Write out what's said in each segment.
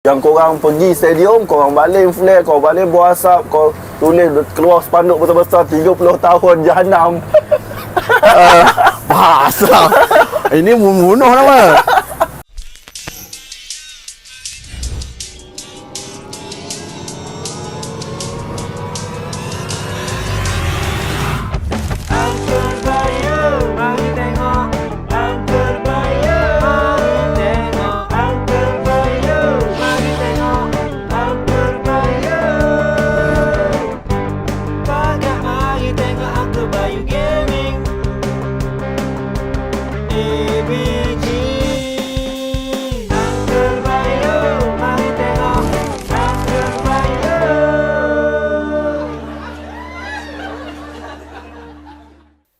Yang korang pergi stadium, korang balik flag, korang balik buat asap, kau tulis keluar spanduk besar-besar 30 tahun Jahanam. Pasal ini membunuh nama.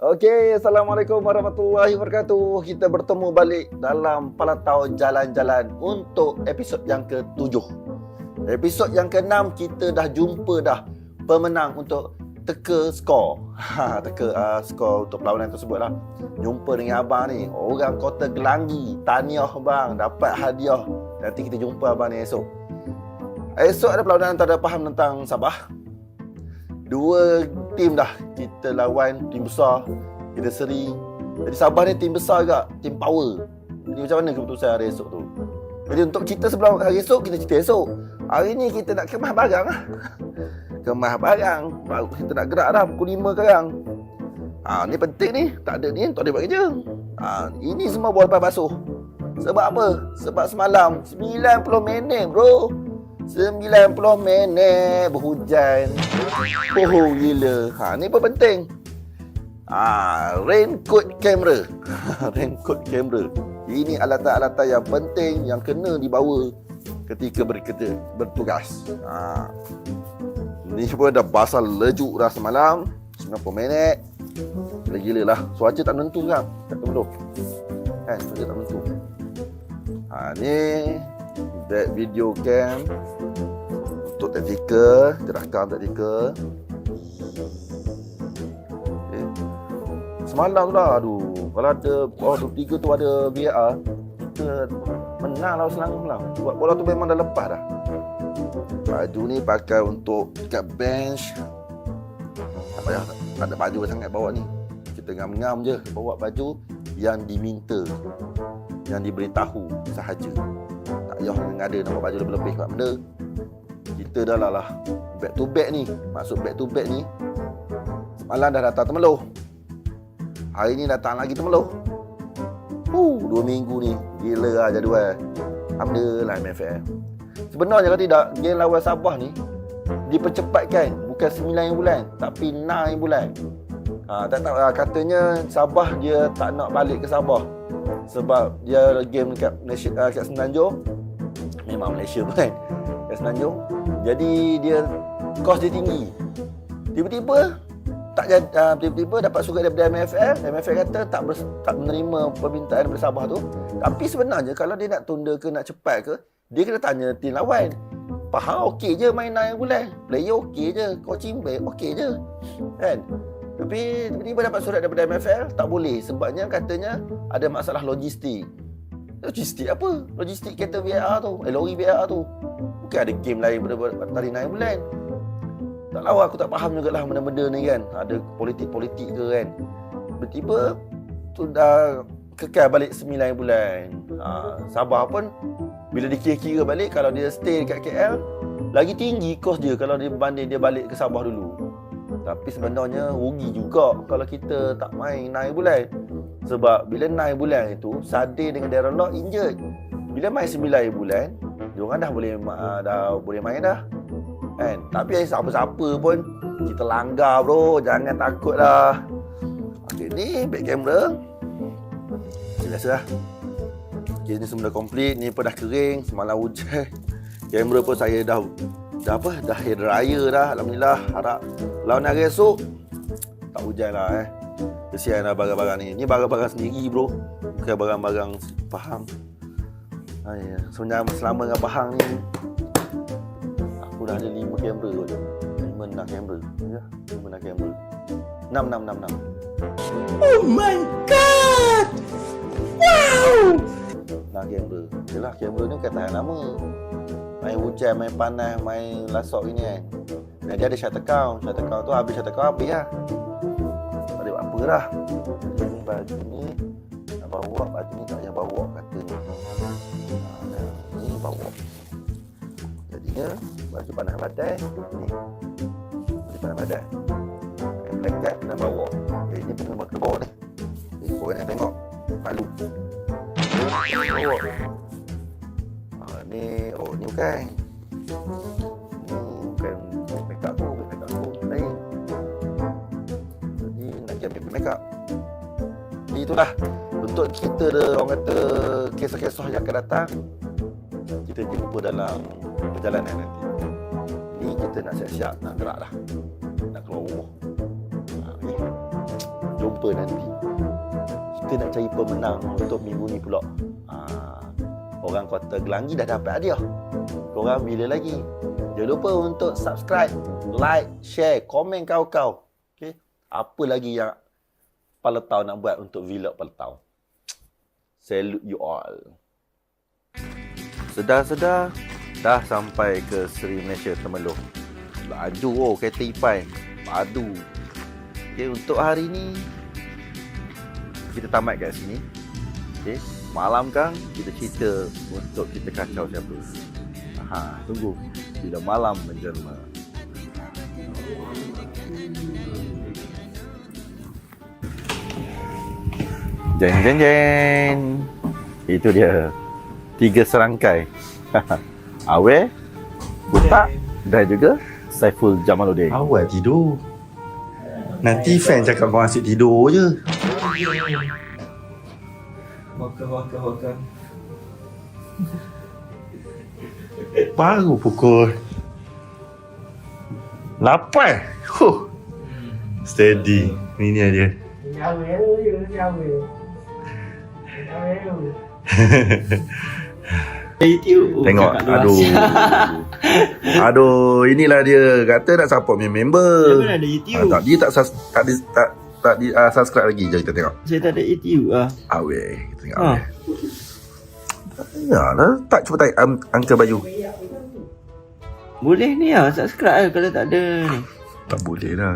Okey, Assalamualaikum warahmatullahi wabarakatuh. Kita bertemu balik dalam Palatau Jalan-Jalan untuk episod yang ke-7. Episod yang ke-6 kita dah jumpa dah pemenang untuk teka skor. Teka skor untuk perlawanan tersebut lah. Jumpa dengan abang ni, orang Kota Gelangi. Tahniah bang, dapat hadiah. Nanti kita jumpa abang ni esok. Esok ada perlawanan antara Pahang tentang Sabah. Dua tim dah kita lawan, tim besar. Kita seri. Jadi Sabah ni tim besar juga, tim power. Jadi macam mana keputusan hari esok tu? Jadi untuk cerita sebelum hari esok, kita cerita esok. Hari ni kita nak kemas barang lah. Kemas barang. Baru kita nak gerak dah pukul 5 sekarang. Ni penting ni. Tak ada ni, tak ada buat kerja. Ini semua buat lepas basuh. Sebab apa? Sebab semalam 90 minit bro. 90 minit berhujan. Oh gila. Ni pun penting. Raincoat camera. Raincoat camera. Ini alatan-alatan yang penting yang kena dibawa ketika bertugas. Ni pun dah basah lejuk dah semalam. 90 minit. Gila-gila lah. Cuaca tak menentu kan? Tak menentu. Cuaca tak menentu. Ni back video cam untuk taktikal, kita rakam taktikal. Semalam tu lah, kalau ada 23 tu ada VAR, kita menang lah Selangor lah. Sebab bola tu memang dah lepas dah. Baju ni pakai untuk dekat bench. Tak payah, tak ada baju sangat bawa ni. Kita ngam-ngam je bawa baju yang diminta, yang diberitahu sahaja. Tak payah ngada nak bawa baju lebih-lebih kat benda. Kita dah lah back to back ni. Maksud back to back ni, semalam dah datang Temeloh, hari ni datang lagi Temeloh. 2 minggu ni gila lah jadual. Alhamdulillah MFL. Sebenarnya kalau tidak, game lawan Sabah ni dipercepatkan. Bukan 9 bulan, tapi 9 bulan. Tak tahu lah, katanya Sabah dia tak nak balik ke Sabah sebab dia game dekat Malaysia, kat Semenanjung. Memang Malaysia pun kan, kat Semenanjung. Jadi dia kos dia tinggi. Tiba-tiba dapat surat daripada MFL. MFL kata tak menerima permintaan daripada Sabah tu. Tapi sebenarnya kalau dia nak tunda ke nak cepat ke, dia kena tanya tim lawan. Pahang okey je main 9 bulan. Player okey je, coaching baik okey je. Kan? Tapi tiba-tiba dapat surat daripada MFL, tak boleh sebabnya katanya ada masalah logistik. Logistik apa? Logistik kereta VAR tu, lori VAR tu. Bukan ada game lain pada tarik 9 bulan. Tak tahu, aku tak faham jugalah benda-benda ni kan. Ada politik-politik ke kan. Tiba-tiba tu dah kekal balik 9 bulan. Sabah pun bila dikira-kira balik, kalau dia stay dekat KL, lagi tinggi kos dia kalau dia banding dia balik ke Sabah dulu. Tapi sebenarnya rugi juga kalau kita tak main 9 bulan. Sebab bila 9 bulan itu, Sade dengan Darren Lock injured. Bila main 9 bulan, diorang dah boleh main dah. Kan? Tapi siapa-siapa pun kita langgar bro, jangan takut lah. Okay, ni back camera. Biasalah. Okay, ni semua dah complete. Ni pun dah kering. Semalam hujan. Kamera pun saya dah hair dryer dah. Alhamdulillah. Harap lawan hari esok tak hujan lah Kesian lah barang-barang ni. Ni barang-barang sendiri bro, bukan barang-barang Pahang. Sebenarnya selama dengan Pahang ni aku dah ada 5 kamera kot. 5-6 kamera. Ya, 5-6 kamera. 6. Oh my god! Wow! 6 kamera. Yalah, kamera ni bukan tahan lama. main hujan, main panas, main lasok gini kan. Dan dia ada shuttle count tu habis shuttle count habis lah. Tak ada apa dah. Dia ni baju ni nak bawa, baju ni tak payah bawa katanya. Ni bawa. Jadinya baju panas badan ni. Baju panas badan. Dekat nak bawa. Ini pun nak bawa ni. Korang nak tengok. Malu. Bawa. Ni bukan. Ni bukan make up tu, lain. Jadi nak jadi make up. Itulah untuk kita orang kata kisah-kisah yang akan datang. Kita jumpa dalam perjalanan nanti. Ni kita nak siap-siap nak gerak dah. Nak keluar rumah. Okay. Jumpa nanti. Kita nak cari pemenang untuk minggu ni pula. Orang Kota Gelangi dah dapat hadiah. Korang bila lagi? Jangan lupa untuk subscribe, like, share, komen kau-kau. Okay? Apa lagi yang Paletau nak buat untuk vlog Paletau. Salute you all. Sedar-sedar dah sampai ke Seri Malaysia Temelloh. Laju kereta Ipai. Padu. Okay, untuk hari ni kita tamat kat sini. Okay. Malam kan kita cerita untuk kita kacau siapa. Tunggu bila malam menjelma. Jeng jeng jeng. Itu dia 3 serangkai. Awe, Butak dan juga Saiful Jamaluddin. Awal tidur. Nanti fan cakap kau asyik tidur je. Waka. Baru pukul 8. Steady. Ini dia. Tengok. Aduh, inilah dia. Kata nak support member. Dia ada YouTube. Dia tak subscribe lagi. Jom kita tengok. Saya tak ada YouTube Awe. Kita tengok Awe. Yalah, tak cuba tanya angka baju. Boleh ni subscribe kalau tak ada ni. Tak boleh lah.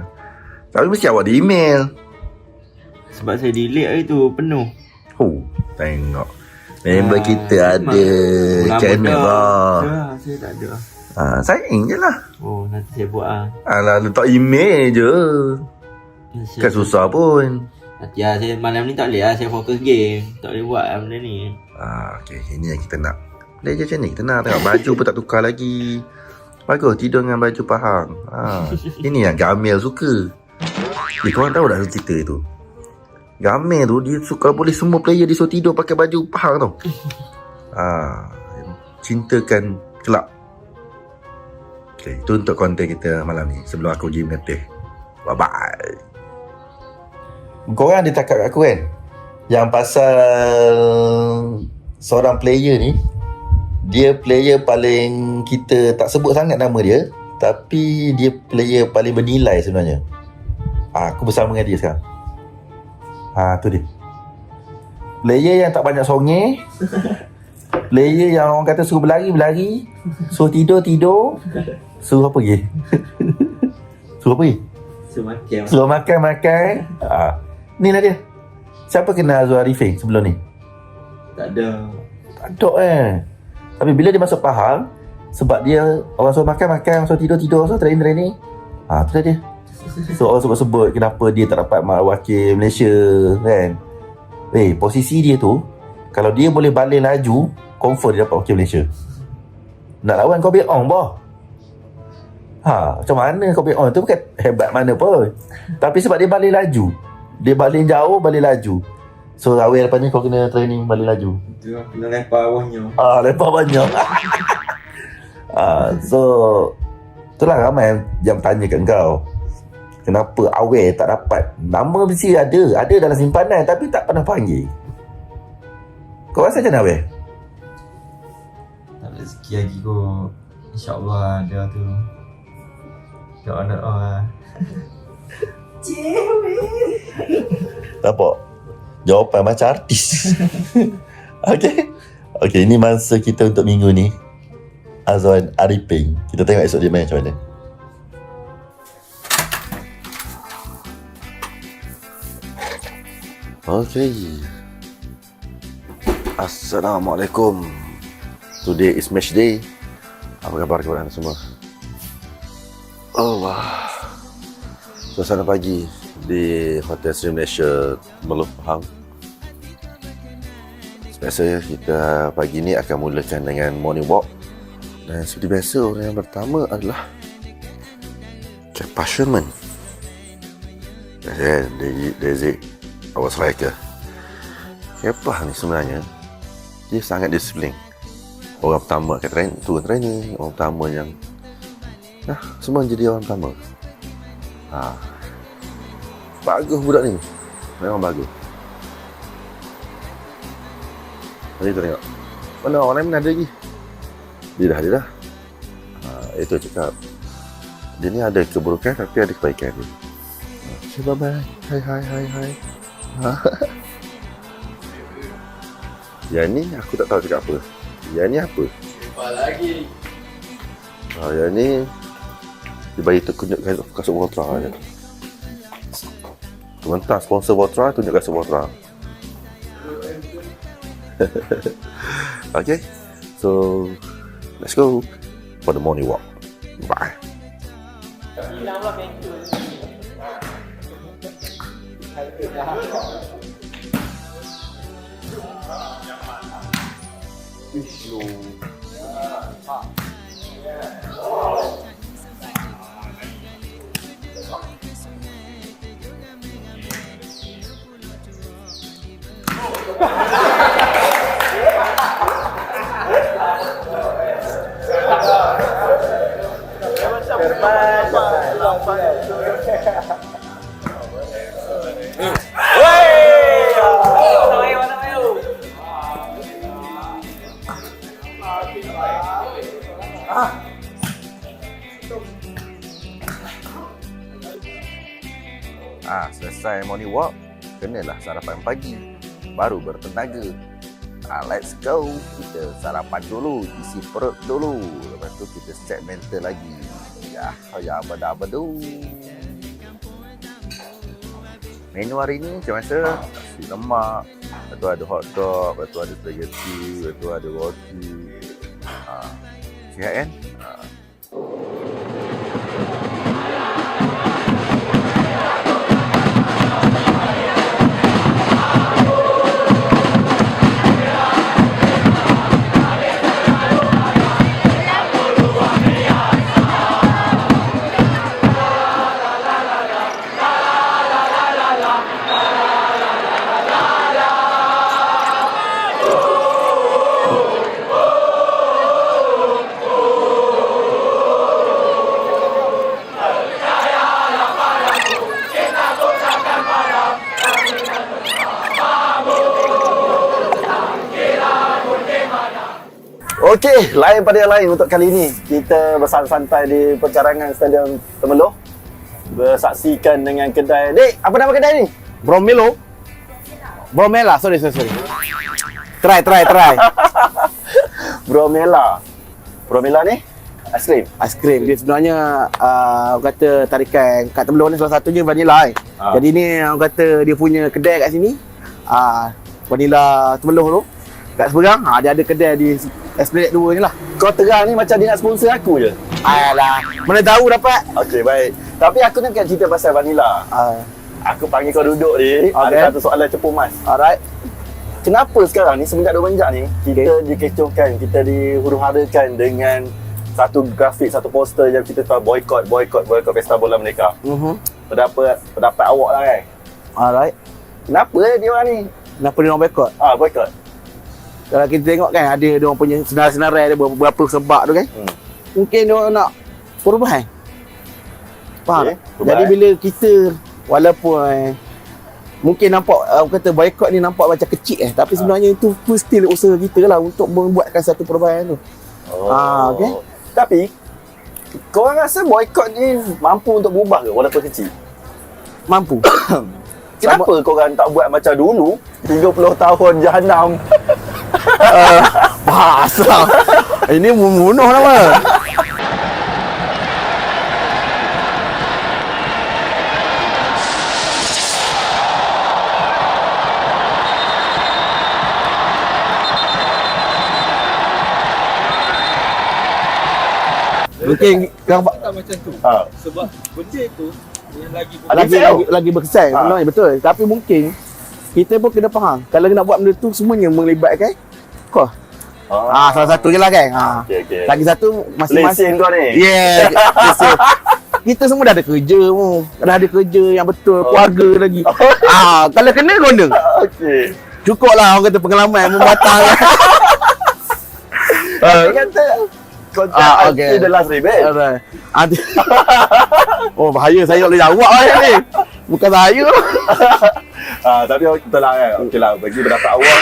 Tapi mesti awak ada email. Sebab saya delete hari tu penuh. Tengok. Member kita ada channel lah. Saya tak ada. Sayang je lah. Nanti saya buat Alah, letak email je. Kan susah pun. Nanti saya malam ni tak boleh saya fokus game. Tak boleh buat benda ni. Okay, ini yang kita nak. Dia je macam ni, kita nak tengok baju pun tak tukar lagi. Bagus, tidur dengan baju Pahang. Ini yang Gamil suka. Korang tahu dah cerita tu. Gamil tu, dia suka boleh semua player dia suruh tidur pakai baju Pahang tau. Cintakan kelab. Okay, itu untuk konten kita malam ni. Sebelum aku pergi mengetih. Bye-bye. Korang ada cakap kat aku kan, yang pasal seorang player ni, dia player paling, kita tak sebut sangat nama dia, tapi dia player paling bernilai sebenarnya. Aku bersama dengan dia sekarang. Tu dia. Player yang tak banyak songeh. Player yang orang kata suruh berlari, suruh tidur, suruh apa lagi? Suruh apa lagi? Suruh makan. Inilah dia. Siapa kenal Azwar Arifin sebelum ni? Tak ada. Tapi bila dia masuk Pahang, sebab dia orang suruh makan, orang suruh tidur, orang suruh training. Tu dah dia. So orang sebut-sebut kenapa dia tak dapat wakil Malaysia kan. Posisi dia tu, kalau dia boleh balik laju, confirm dia dapat wakil Malaysia. Nak lawan Kobe Ong boh. Macam mana Kobe Ong tu bukan hebat mana pun. Tapi sebab dia balik laju, dia balik jauh, balik laju. So awal lepas ni kau kena training balik laju. Itu kena lempar banyak. Lempar banyak. So itulah ramai yang tanya kat kau, kenapa awal tak dapat. Nama mesti ada dalam simpanan tapi tak pernah panggil. Kau rasa macam mana awal? Tak ada rezeki lagi kot. InsyaAllah ada tu. Doa-doa. Nampak? Jawapan macam artis. Okay, ini masa kita untuk minggu ni. Azwan Arifin. Kita tengok esok dia main macam mana. Okay. Assalamualaikum. Today is match day. Apa khabar korang semua? Allah. Suasana pagi di Hotel Sri Malaysia Temerloh Pahang. Biasanya kita pagi ni akan mulakan dengan morning walk. Dan seperti biasa, orang yang pertama adalah Kepa Sherman. Dan Dezik, our striker. Kepa ni sebenarnya dia sangat disiplin. Orang pertama akan turun training, orang pertama yang semua jadi orang pertama. Bagus budak ni. Memang bagus. Mari kita tengok. Mana orang lain ada lagi? Dia dah. Itu cakap. Dia ni ada keburukan tapi ada kebaikan dia. Bye bye. Hai. Yang ni aku tak tahu cakap apa. Yang ni apa? Apa lagi? Yang ni dia bagi tunjuk kasut Voltra je. Sementara sponsor Voltra tunjuk kasut Voltra. Okay, so let's go for the morning walk. Bye. Selesai morning walk, kenalah sarapan pagi, baru bertenaga. Let's go. Kita sarapan dulu, isi perut dulu. Lepas tu kita set mental lagi. Ya abadu. Menu hari ni macam biasa, nasi lemak, lepas tu ada hot dog, lepas tu ada spaghetti, lepas tu ada roti. Sihat kan? Okey, lain pada yang lain untuk kali ini. Kita bersantai di pencarangan Stadium Temerloh. Bersaksikan dengan kedai. Dek, apa nama kedai ni? Bromela, sorry. Try. Bromela ni? Aiskrim. Dia sebenarnya orang kata tarikan kat Temerloh ni salah satunya vanilla Jadi ni orang kata dia punya kedai kat sini. Vanilla Temerloh tu. Kat seberang, dia ada kedai di Esplanade 2 ni lah. Kau terang ni macam dia nak sponsor aku je. Alah, mana tahu dapat. Okey, baik. Tapi aku nak cerita pasal vanilla. Aku panggil kau duduk ni. Ada satu soalan cepu mas. Alright. Kenapa sekarang ni semenjak ni kita dikecohkan, kita dihuru-harakan dengan satu grafik, satu poster yang kita tahu boycott Pesta Bola Merdeka. Pendapat awak lah kan. Alright. Kenapa dia orang ni? Kenapa dia orang boycott? Boycott. Kalau kita tengok kan ada dia orang punya senarai ada beberapa sebab tu kan. Mungkin dia orang nak perubahan. Faham? Okay, jadi bila kita walaupun mungkin nampak kata boycott ni nampak macam kecil tapi sebenarnya itu still usaha kita lah untuk membuatkan satu perubahan tu. Okay. Tapi korang rasa boycott ni mampu untuk berubah ke walaupun kecil? Mampu. Kenapa korang tak buat macam dulu 30 tahun jahanam? Bahasa Ini membunuh nama. Mungkin kau Tak macam tu. Ha. Sebab benda tu yang lagi lagi berkesan sebenarnya betul. Tapi mungkin kita pun kena faham kalau nak buat benda tu semuanya melibatkan kos. Salah satu je lah kan. Okey. Lagi satu masing-masing. Lesen kau ni. Yeah, lesen. Kita semua dah ada kerja pun. Dah ada kerja yang betul, keluarga lagi. Kalau kena guna. Okey. Cukup lah orang kata pengalaman membatang. Dia kata kontrak okay. the last rebate. Alright. Oh bahaya saya tak boleh jawab lah ni. Bukan saya. Tapi betul lah kan. Okey lah bagi pendapat awak.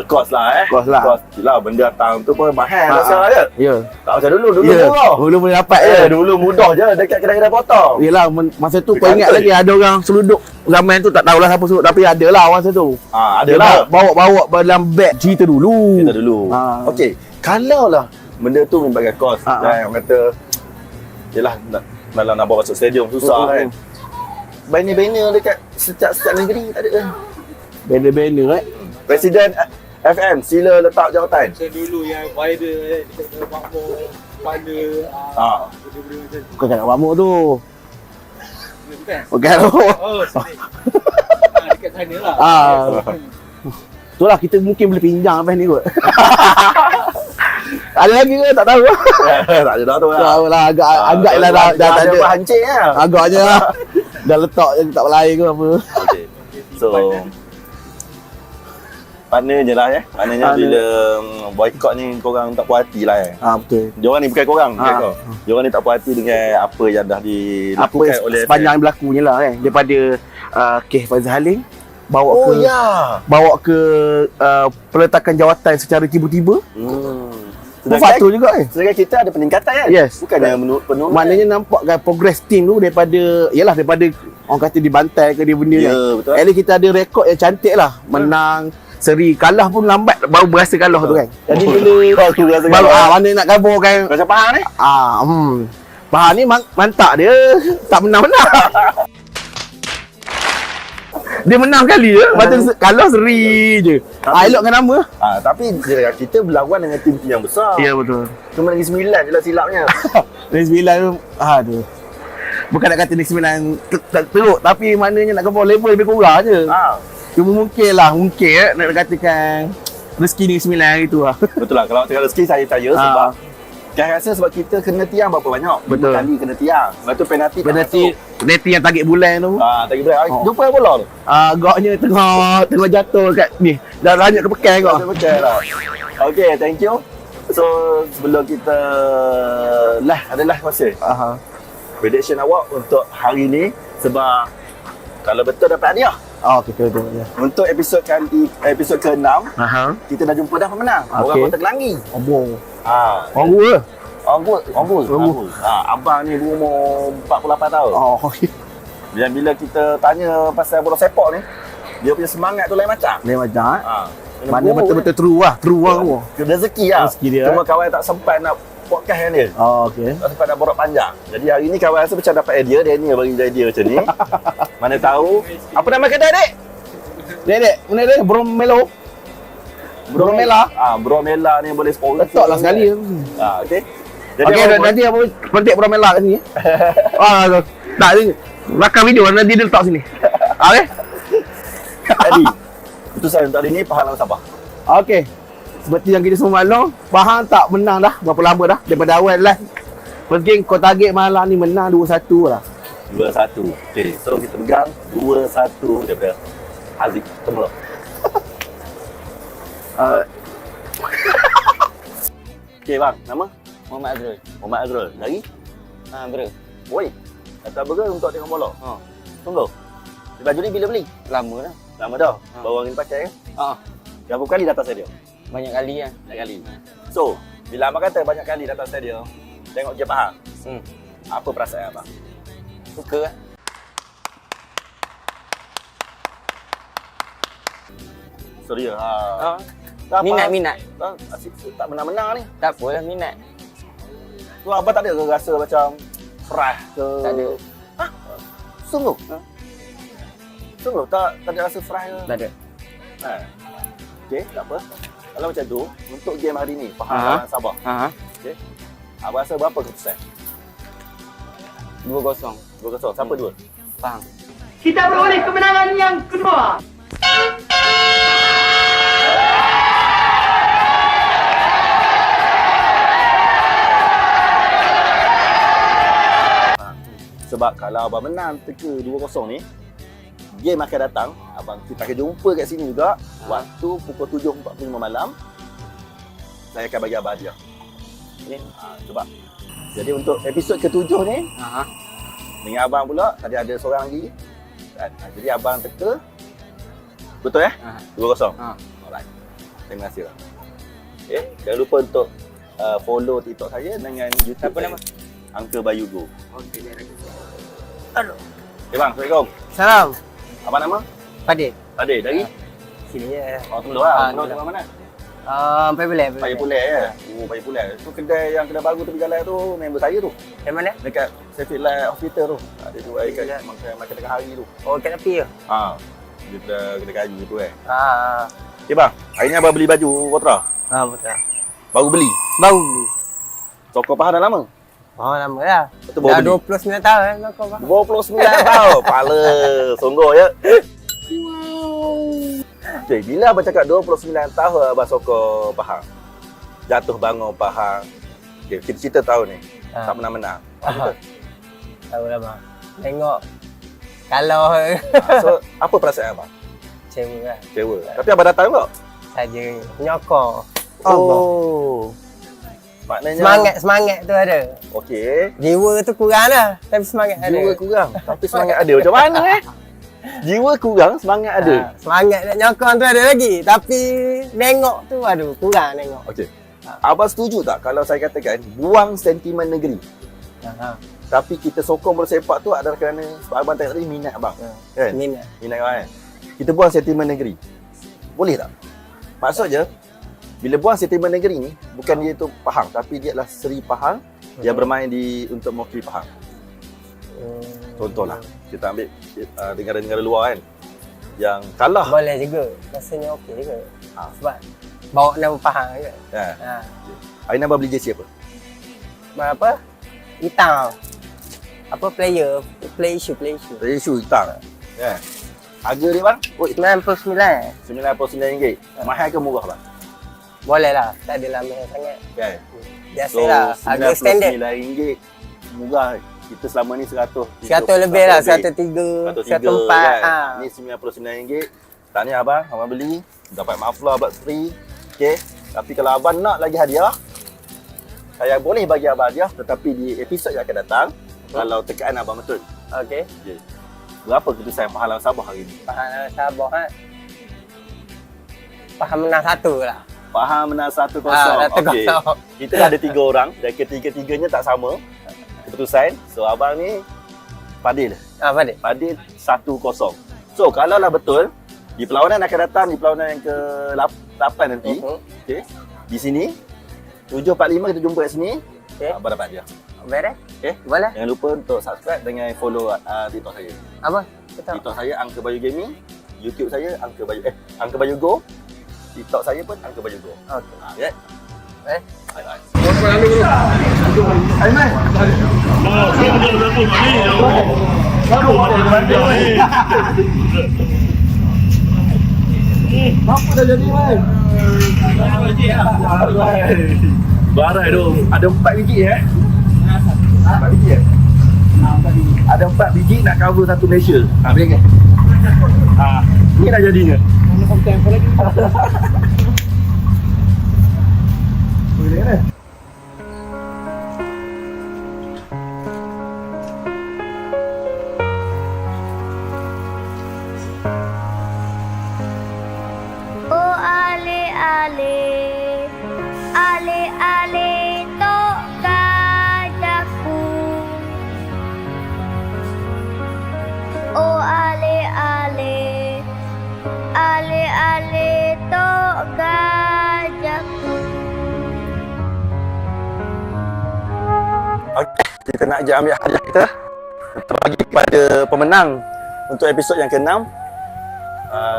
Kos lah Kos lah. Kos lah benda datang tu pun mahal sekarang je. Ya. Tak macam dulu Ya. murah. Dulu boleh dapat Dulu mudah je dekat kedai-kedai potong. Yelah, masa tu kau Dekat ingat kantor lagi ada orang seluduk zaman tu tak tahulah siapa seluduk tapi ada lah masa tu. Ada Dia lah. bawa dalam beg cerita dulu. Kita dulu. Okey, kalau lah benda tu melibatkan kos dan orang kata yalah dalam nak bawa masuk stadium susah kan. Banner-banner dekat setiap negeri tak ada. Banner-banner Presiden FM sila letak jawatan. macam dulu yang viral dekat makmur pada benda-benda macam tu. Kau cakap Wamuk tu. Bukan? Bukan tu. Oh, sini. Dekat sana lah. Tu lah kita mungkin boleh pinjam apa ni kot. Ada lagi ke? Tak tahu. Tak ada dah tu lah. Tahu lah agak lah dah tak ada. Hancing lah. Agaknya lah. Dah letak je tak berlain ke apa. Okay. So partner je lah Maknanya bila boycott ni korang tak puas hati lah Betul. Diorang ni bukan korang bukan kau. Diorang ni tak puas hati dengan apa yang dah dilakukan oleh sepanjang berlakunya lah kan. Daripada kes Faizal Halim bawa ke peletakan jawatan secara tiba-tiba. Faktor juga Sedangkan kita ada peningkatan kan? Yes. Bukannya penurunan. Maknanya nampak kan progress team tu daripada orang kata dibantai ke dia benda Ya, kan. betul. At least kita ada rekod yang cantik lah. Menang, seri, kalah pun lambat baru berasa kalah tu kan. Jadi bila Aku rasa baru mana nak kabur kan. macam Pahang ni. Pahang ni mantap dia. Tak menang-menang. Dia menang kali je. Lepas tu kalah seri je. Elokkan nama. Tapi kita berlawan dengan tim yang besar. Ya betul. Cuma lagi 9 je lah silapnya. Negeri 9 tu aduh. Bukan nak kata Negeri 9 teruk tapi maknanya nak kau level lebih kurang je. Cuma mungkin nak katakan rezeki Negeri 9 hari tu lah. Betul lah. Kalau tengah rezeki saya tanya sebab saya rasa sebab kita kena tiang berapa banyak? Betul. 5 kali kena tiang. Lepas tu penalti Penalti yang target bulan tu. tak kira. Jumpa bola tu. Agaknya tengah jatuh kat ni. Dah lanjut ke pekan kau. Betul lah. Okay, thank you. So, sebelum kita adalah masa. Prediction awak untuk hari ni sebab kalau betul dapat hadiah. Kita betul ya. Untuk episod ke-6, kita dah jumpa dah pemenang. Orang Kota Kelangi. Orang gua. Orang gua. Abang ni berumur 48 tahun. Dan bila kita tanya pasal bola sepak ni, dia punya semangat tu lain macam. Mana betul-betul true lah gua. Rezeki lah. Rezeki dia. Cuma kawan tak sempat nak podcast dengan dia. Tak sempat nak borak panjang. Jadi hari ni kawan rasa macam dapat idea. Daniel bagi idea macam ni. Mana tahu. Apa nama kedai, Dek? Dek, mana dia? Bromelo. Bromela ni boleh sponsor. Letaklah sekali. Okey. Nanti apa kontak Bromela kat sini. Tak ni. Rakam video nanti dia letak sini. Okey. Jadi, keputusan untuk hari ni Pahang lawan Sabah. Okey. Seperti yang kita semua maklum, Pahang tak menang dah berapa lama dah daripada awal lah. First game kau target malam ni menang 2-1 lah. 2-1. Okey, so kita pegang 2-1 daripada Haziq Temelo. Okey bang, nama? Muhammad Azrul. Lagi? Bro. Oi. Kata burger untuk tengok bola. Tunggu. Baju ni bila beli? Lama dah. Lama dah. Baru hari ni pakai kan? Berapa kali datang stadium? Banyak kali lah. Banyak kali. So, bila abang kata banyak kali datang stadium, tengok je Pahang. Apa perasaan abang? Suka lah. Serius Tak apa. Minat. Asyik tak menang-menang ni. Tak apalah, minat. Tu abang tak ada ke rasa macam fresh ke? Tak ada. Sungguh? Sungguh tak ada rasa fresh ke? Tak ada. Okey, tak apa. Kalau macam tu, untuk game hari ni, Pahang Ha. lawan Sabah. Okey. Abang rasa berapa keputusan? 2-0. 2-0. Siapa dua? Faham. Kita beroleh kemenangan yang kedua. Sebab kalau abang menang teka 2-0 ni, game akan datang, abang kita akan jumpa kat sini juga waktu pukul 7.45 malam. Saya akan bagi abang hadiah. Okey. Sebab jadi untuk episod ke-7 ni, dengan abang pula tadi ada seorang lagi. Jadi abang teka betul 2-0. Alright. Terima kasih lah. Okay. Jangan lupa untuk follow TikTok saya dengan YouTube. Apa nama? Uncle Bayu Go. Okey, Aduh. Okay bang, Assalamualaikum. Salam. Apa nama? Padil. Adik dari? Sini je. Oh, Temeloh lah. Temeloh Temeloh. tengah mana? Paya Paya Puleh ya? Oh, Paya Puleh. Tu kedai yang kedai baru tepi jalan tu, member saya tu. Yang mana? Dekat Sheffield Light Hospital tu. Ada tu air kat makan tengah hari tu. Oh, kat tepi ke? Dia kedai kayu tu Ah. Okay bang, hari ni abang beli baju Kotra. Betul. Baru beli. Baru beli. Toko Pahang dah lama. Oh, lama dah. Betul baru Dah beli. 29 tahun kau bang. 29 tahun. Pala. Songgoh ya. Okay, bila abang cakap 29 tahun abang sokong Pahang, jatuh bangun Pahang. Okay, kita cerita tahun ni. Tak pernah menang. Tahu lah bang. Tengok. Kalau So, apa perasaan abang? cewek lah. Kecewa. Tapi abang datang tak? Saja nyokor. Oh. Maknanya Semangat tu ada. okey. Jiwa tu kurang lah. Tapi semangat ada. Jiwa kurang, tapi semangat ada. Macam mana Jiwa kurang, semangat ada. Semangat nak nyokong tu ada lagi. Tapi nengok tu aduh kurang nengok. Okey. Abang setuju tak kalau saya katakan buang sentimen negeri? Tapi kita sokong bola sepak tu adalah kerana sebab abang tengok tadi minat abang. Kan? Minat. Minat abang kan? Kita buang sentimen negeri. Boleh tak? Maksudnya bila buang sentimen negeri ni bukan dia tu Pahang tapi dia adalah Seri Pahang yang bermain untuk mewakili Pahang. Contohlah kita ambil negara-negara luar kan yang kalah. Boleh juga. Rasanya okey juga. Sebab bawa nama Pahang juga. Hari ni abang beli jersey apa? Apa? Hitam. Apa player? Play shoe. Jersey shoe hitam. Ya. Harga dia bang? RM99. RM99. Mahal ke murah bang? Boleh lah. Tak adalah mahal sangat. Kan? Biasa lah. Harga standard. RM99 murah. Kita selama ni 100 lebih lah. 103, 104. Kan? Ni RM99. Tahniah abang beli. Dapat muffler Black Free. Okay. Tapi kalau abang nak lagi hadiah, saya boleh bagi abang hadiah. Tetapi di episod yang akan datang, kalau tekaan abang betul. Okey. Okay. Berapa keputusan Pahang lawan Sabah hari ni? Pahang lawan Sabah kan. Pahang menang 1 lah. Pahang menang 1-0. 1-0. Okey. Kita dah ada 3 orang dan ketiga-tiganya tak sama keputusan. So abang ni Fadil. Fadil. Fadil 1-0. So kalau lah betul, di perlawanan akan datang, di perlawanan yang ke-8 nanti. Okey. Di sini 7.45 kita jumpa kat sini. Okey. Abang dapat dia. Beres? Okey. Boleh. Jangan lupa untuk subscribe dengan follow TikTok saya. Apa? Betul. TikTok saya Uncle Bayu Gaming, YouTube saya Uncle Bayu Go. TikTok saya pun Uncle Bayu Go. Okey. Ya. Bye bye. Barai tu. Ada 4 biji 4 biji Ada 4 biji nak cover satu Malaysia. Boleh ke? Ni dah jadinya. Boleh kan? Oh ale ale, ale ale tok gajahku. Oh ale ale, ale ale tok gajahku. Okay, kita nak je ambil hadiah kita. Kita bagi kepada pemenang untuk episod yang ke-6.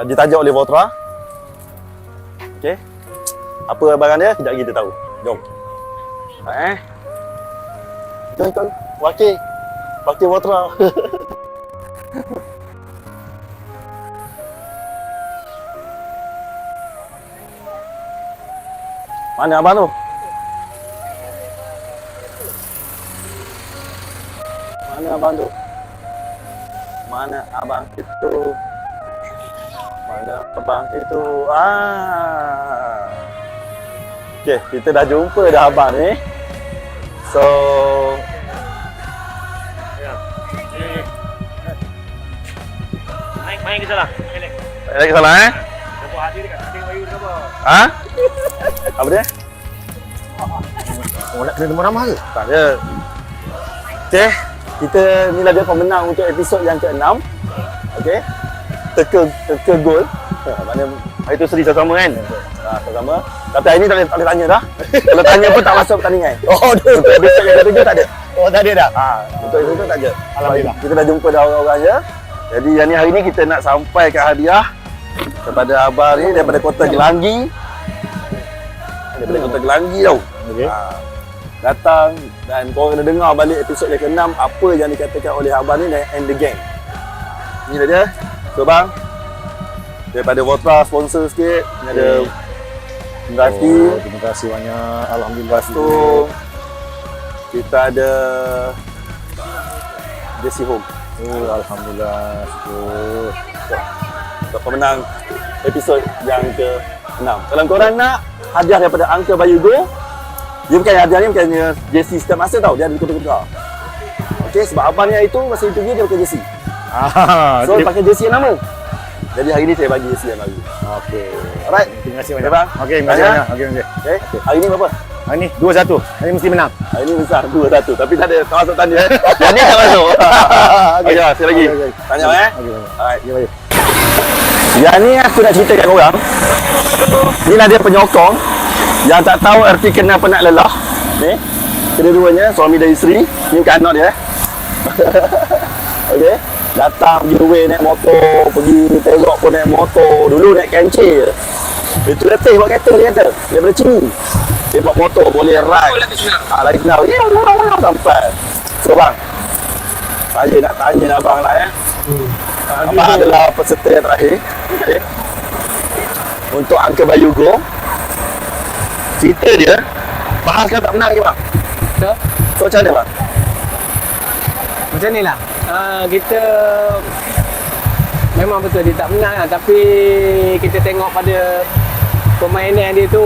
Ditaja oleh Voltra. Okay. Apa barang dia? Kejap lagi kita tahu. Jom. Jom. Wakil Voltra. Mana abang tu? Mana abang tu? Mana abang itu? Mana abang itu? Okay, kita dah jumpa dah abang ni. So Main ke salah. tak ada kesalahan Dapat hadiah dekat hadiah bayu dekat apa? Apa dia? Oh, nak kena nombor ramah ke? Tak ada. Okay, kita ni lah dia pemenang untuk episod yang ke-6. Okay, teka gol. Mana hari tu seri sama kan? Sama. Tapi hari ni tak boleh tanya dah. Kalau tanya pun tak masuk pertandingan. Untuk episod yang ke-7 tak ada. Tak ada dah. Untuk episod tu tak ada. Alhamdulillah. Kita dah jumpa dah orang-orang je. Jadi yang ni hari ni kita nak sampaikan hadiah kepada abang ni daripada Kota Gelanggi. Daripada Kota Gelanggi tau. Okey. Datang dan korang kena dengar balik episod yang ke-6 apa yang dikatakan oleh abang ni and the gang. Ni dia. So bang, daripada Voltra sponsor sikit. Ni ada Mendaki. Terima kasih banyak. Alhamdulillah. Lepas tu kita ada JC Home. Alhamdulillah. Syukur. Untuk pemenang episod yang ke-6. Kalau korang nak hadiah daripada Uncle Bayu Go, dia bukan hadiah ni bukannya JC setiap masa tau, dia ada kota-kota. Okey, sebab abang ni hari tu masa interview dia pakai JC. So pakai JC yang lama. Jadi hari ni saya bagi JC yang baru. Okey. Alright. Terima kasih Okay, banyak. bang. Okey, terima kasih banyak. Okey. Okay. Hari ni berapa? Hari ni 2-1. Hari ni mesti menang. Hari ni besar 2-1 tapi tak ada tak masuk tanda. Yang ni tak masuk. Okey, sekali lagi. Okey. Tanya Okey. Alright. Ya, baik. Yang ni aku nak cerita kat korang. Inilah dia penyokong yang tak tahu erti kenal penat lelah. Ni, kedua-duanya suami dan isteri. Ni bukan anak dia. Okey. Datang pergi away naik motor, pergi tengok pun naik motor. Dulu naik kencing je. Itu letih buat kereta dia kata. Daripada sini. Dia buat motor boleh ride. Lagi kenal. Ya, orang sampai. So bang, saya nak tanya abang lah ya. Abang adalah peserta yang terakhir. Okay. Untuk Uncle Bayu Go. Cerita dia, Bahas kan tak menang ke bang? So macam mana bang? Macam ni lah. Kita memang betul dia tak menang lah. Tapi kita tengok pada permainan dia tu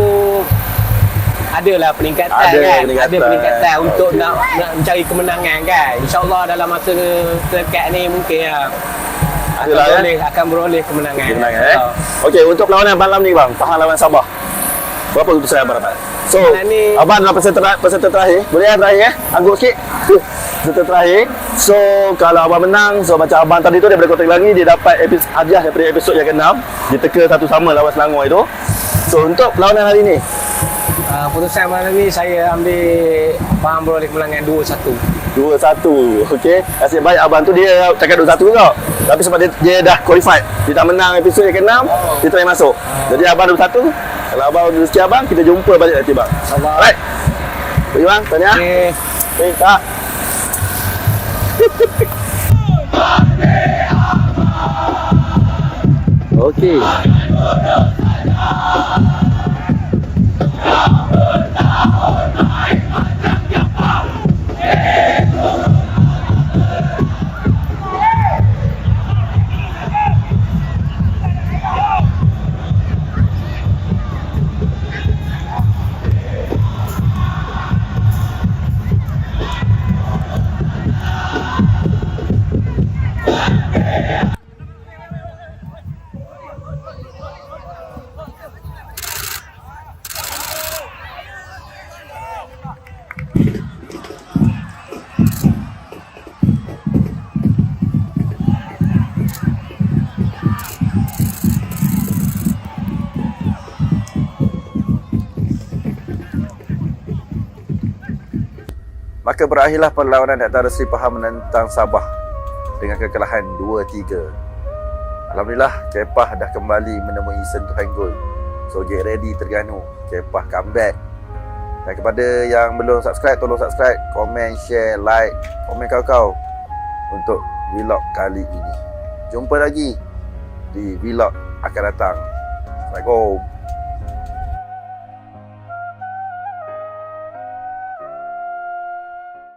adalah peningkatan kan. Ada peningkatan untuk nak mencari kemenangan kan. InsyaAllah dalam masa terdekat ni mungkin lah akan beroleh kemenangan. Okey, untuk perlawanan malam ni bang, Pahang lawan Sabah. Berapa keputusan abang dapat? So, abang adalah peserta terakhir. Boleh terakhir angguk sikit. Peserta terakhir. So, kalau abang menang, so macam abang tadi tu daripada Kota Gelanggi, dia dapat hadiah daripada episod yang ke-6. Dia teka satu sama lawan Selangor itu. So, untuk perlawanan hari ni, Putusan malam ni saya ambil Pahang beroleh kemenangan 2-1. 2-1. Okey. Nasib baik abang tu dia cakap 2-1 juga. Tapi sebab dia dah qualified. Dia tak menang episod yang ke-6, dia try masuk. Jadi abang 2-1. Kalau abang rezeki abang, kita jumpa balik nanti bang. Alright. Pergi bang, tanya. Okey, tak. Okey. Maka berakhirlah perlawanan antara Sri Pahang menentang Sabah dengan kekalahan 2-3. Alhamdulillah, Kedah dah kembali menemui sentuhan gol. So get ready Terengganu, Kedah comeback. Dan kepada yang belum subscribe, tolong subscribe, komen, share, like, komen kau-kau untuk vlog kali ini. Jumpa lagi di vlog akan datang. Assalamualaikum.